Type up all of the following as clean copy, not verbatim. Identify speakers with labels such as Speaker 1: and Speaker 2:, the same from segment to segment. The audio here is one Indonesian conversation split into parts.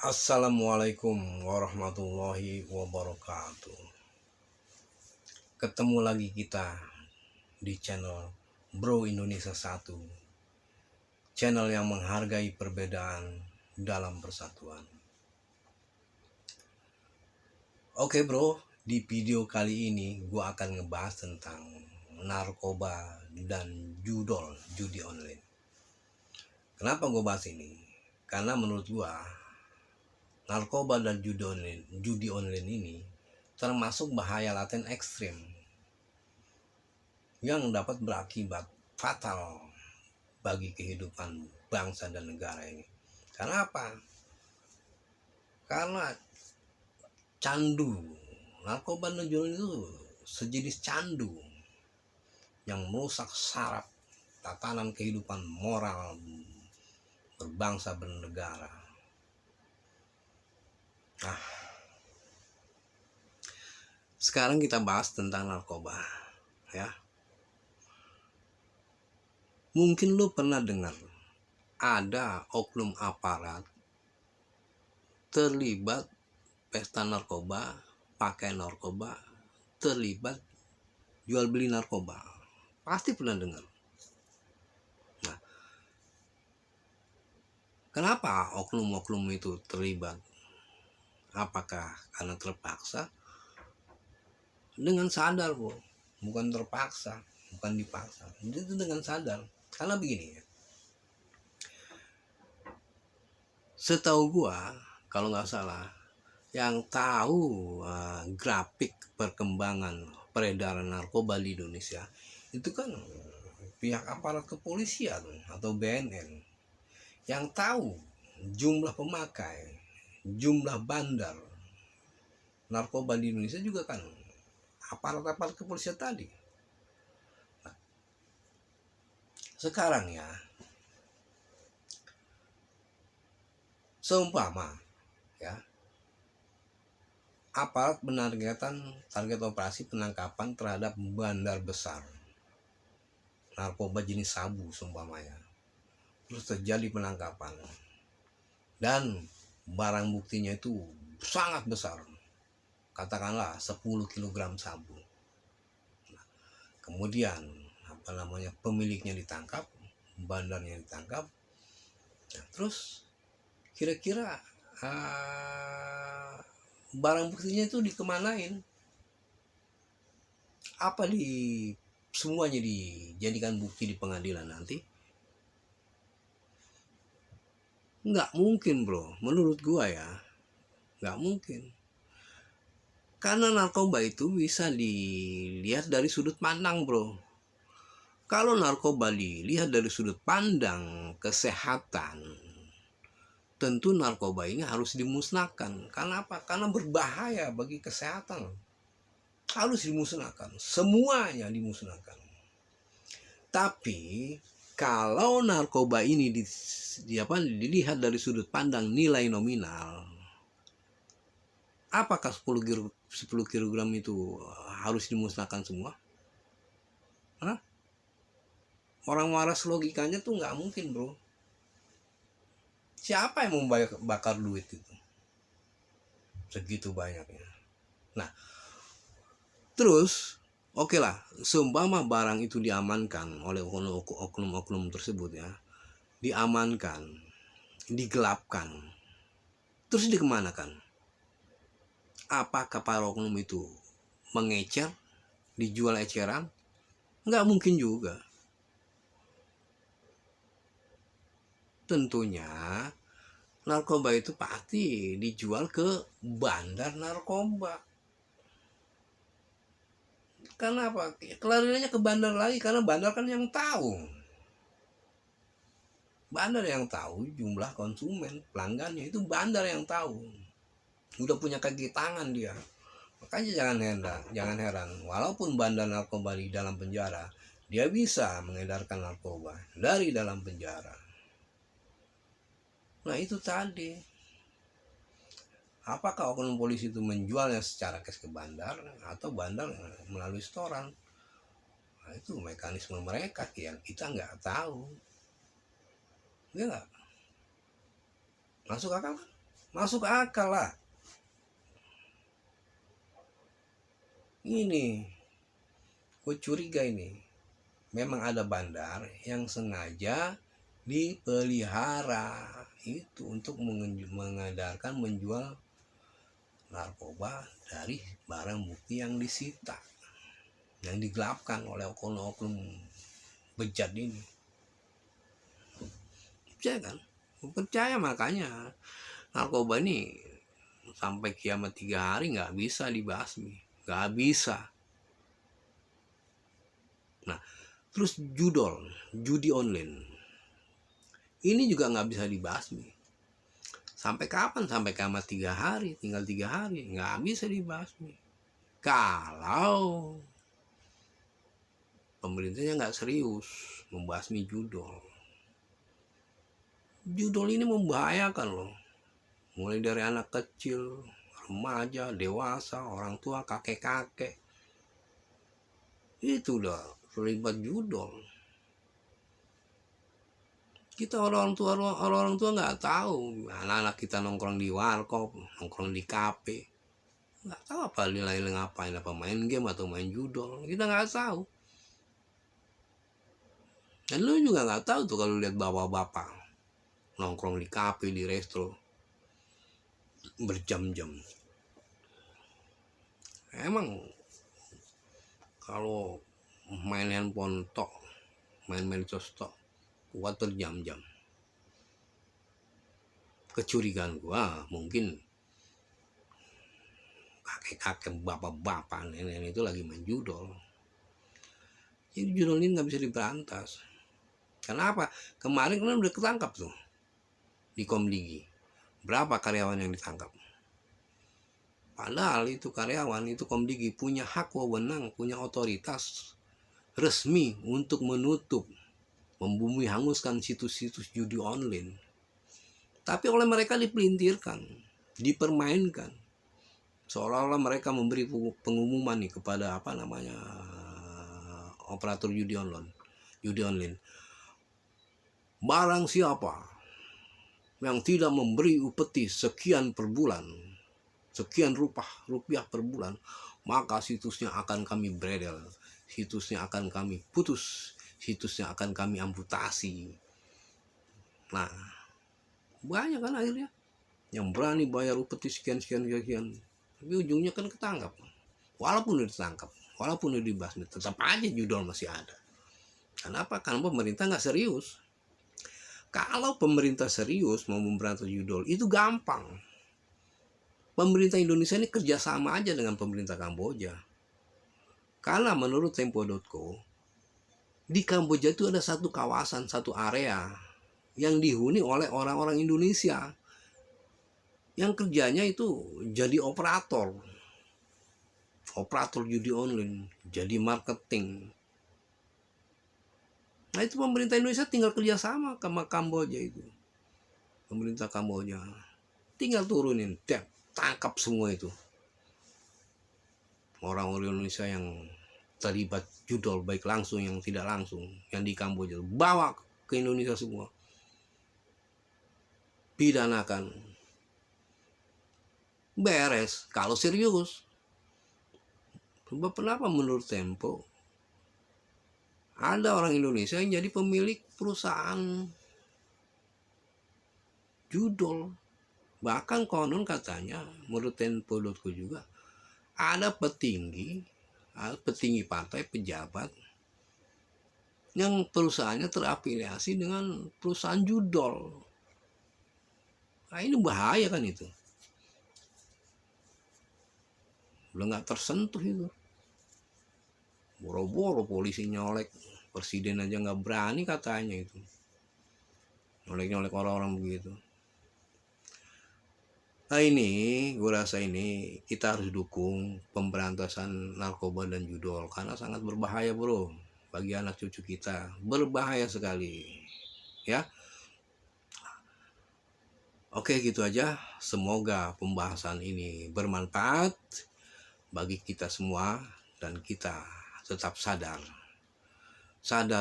Speaker 1: Assalamualaikum warahmatullahi wabarakatuh. Ketemu lagi kita di channel Bro Indonesia 1, channel yang menghargai perbedaan dalam persatuan. Oke bro, di video kali ini gue akan ngebahas tentang narkoba dan judi online. Kenapa gue bahas ini? Karena menurut gue narkoba dan judi online ini termasuk bahaya laten ekstrim yang dapat berakibat fatal bagi kehidupan bangsa dan negara ini. Karena apa? Karena candu, narkoba dan judi itu sejenis candu yang merusak saraf tatanan kehidupan moral berbangsa bernegara. Nah, sekarang kita bahas tentang narkoba, ya. Mungkin lu pernah dengar ada oknum aparat terlibat pesta narkoba, pakai narkoba, terlibat jual beli narkoba. Pasti pernah dengar. Nah, kenapa oknum-oknum itu terlibat? Apakah karena terpaksa? Dengan sadar, bro. Bukan terpaksa, bukan dipaksa. Itu dengan sadar. Karena begini ya. Setahu gua, kalau nggak salah, yang tahu grafik perkembangan peredaran narkoba di Indonesia itu kan pihak aparat kepolisian atau BNN. Yang tahu jumlah pemakai, jumlah bandar narkoba di Indonesia juga kan aparat-aparat kepolisian tadi. Nah, sekarang ya, seumpama ya, aparat menargetkan target operasi penangkapan terhadap bandar besar narkoba jenis sabu seumpamanya, terus terjadi penangkapan dan barang buktinya itu sangat besar, katakanlah 10 kg sabu. Nah, kemudian pemiliknya ditangkap, bandarnya ditangkap. Nah, terus kira-kira barang buktinya itu dikemanain? Apa semuanya dijadikan bukti di pengadilan nanti? Nggak mungkin bro, menurut gua ya nggak mungkin. Karena narkoba itu bisa dilihat dari sudut pandang bro. Kalau narkoba dilihat dari sudut pandang kesehatan, tentu narkoba ini harus dimusnahkan. Karena apa? Karena berbahaya bagi kesehatan. Harus dimusnahkan, semuanya dimusnahkan. Tapi kalau narkoba ini dilihat dari sudut pandang nilai nominal, apakah 10 kg itu harus dimusnahkan semua? Hah? Orang waras logikanya tuh nggak mungkin bro. Siapa yang mau bakar duit itu segitu banyaknya? Nah, terus oke lah, seumpama barang itu diamankan oleh oknum-oknum tersebut ya, diamankan, digelapkan, terus dikemanakan? Apakah para oknum itu mengecer, dijual eceran? Nggak mungkin juga. Tentunya narkoba itu pasti dijual ke bandar narkoba. Karena apa? Kelariannya ke bandar lagi, karena bandar kan yang tahu. Bandar yang tahu jumlah konsumen, pelanggannya, itu bandar yang tahu. Udah punya kaki tangan dia. Makanya jangan heran, walaupun bandar narkoba di dalam penjara, dia bisa mengedarkan narkoba dari dalam penjara. Nah itu tadi, apakah oknum polisi itu menjualnya secara cash ke bandar atau bandar melalui setoran? Nah, itu mekanisme mereka yang kita nggak tahu. Ya nggak? Masuk akal kan? Masuk akal lah. Ini gue curiga ini memang ada bandar yang sengaja dipelihara itu untuk mengedarkan menjual narkoba dari barang bukti yang disita, yang digelapkan oleh oknum-oknum bejat ini. Percaya kan? Percaya, makanya narkoba ini sampai kiamat 3 hari nggak bisa dibasmi, nggak bisa. Nah, terus judi online ini juga nggak bisa dibasmi. Sampai kapan? Sampai kiamat 3 hari, tinggal 3 hari, nggak bisa dibasmi. Kalau pemerintahnya nggak serius membasmi judol. Judol ini membahayakan loh. Mulai dari anak kecil, remaja, dewasa, orang tua, kakek-kakek. Itu udah terlibat judol. Kita orang tua nggak tahu, anak-anak kita nongkrong di warkop, nongkrong di kafe, nggak tahu apa nilai ngapain, apa main game atau main judol, kita nggak tahu. Dan lu juga nggak tahu tuh kalau lihat bapak-bapak nongkrong di kafe, di resto berjam-jam. Emang kalau main handphone tok, main medsos tok, kuat berjam-jam. Kecurigaan gua mungkin kakek-kakek, bapak-bapak, nenek itu lagi main judol. Jadi judol ini nggak bisa diberantas. Kenapa? Kemarin kan udah ketangkap tuh di Komdigi. Berapa karyawan yang ditangkap? Padahal itu karyawan, itu Komdigi punya hak wewenang, punya otoritas resmi untuk menutup, membumi hanguskan situs-situs judi online. Tapi oleh mereka dipelintirkan, dipermainkan. Seolah-olah mereka memberi pengumuman nih kepada operator judi online. Barang siapa yang tidak memberi upeti sekian per bulan, sekian rupiah per bulan, maka situsnya akan kami bredel, situsnya akan kami putus, situsnya akan kami amputasi. Nah, banyak kan akhirnya yang berani bayar upeti sekian, tapi ujungnya kan ketangkap. Walaupun udah ditangkap, walaupun udah dibasmi, tetap aja judol masih ada. Kenapa? Karena pemerintah nggak serius. Kalau pemerintah serius mau memberantas judol, itu gampang. Pemerintah Indonesia ini kerjasama aja dengan pemerintah Kamboja. Karena menurut Tempo.co, di Kamboja itu ada satu kawasan, satu area yang dihuni oleh orang-orang Indonesia yang kerjanya itu jadi operator judi online, jadi marketing. Nah itu pemerintah Indonesia tinggal kerjasama sama Kamboja itu. Pemerintah Kamboja tinggal turunin, tangkap semua itu orang-orang Indonesia yang terlibat judol, baik langsung yang tidak langsung, yang di Kamboja, bawa ke Indonesia semua, pidanakan, beres. Kalau serius. Sebab kenapa menurut Tempo ada orang Indonesia yang jadi pemilik perusahaan judol. Bahkan konon katanya menurut Tempo.co juga ada petinggi partai, pejabat yang perusahaannya terafiliasi dengan perusahaan judol. Nah ini bahaya kan itu. Udah nggak tersentuh itu. Boro-boro polisi nyolek, presiden aja nggak berani katanya itu. Nyolek orang-orang begitu. Nah ini, gue rasa ini kita harus dukung pemberantasan narkoba dan judol. Karena sangat berbahaya bro, bagi anak cucu kita. Berbahaya sekali. Ya. Oke gitu aja. Semoga pembahasan ini bermanfaat bagi kita semua. Dan kita tetap sadar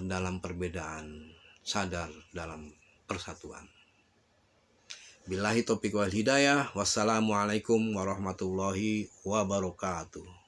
Speaker 1: dalam perbedaan, sadar dalam persatuan. Billahi taufiq wal hidayah. Wassalamualaikum warahmatullahi wabarakatuh.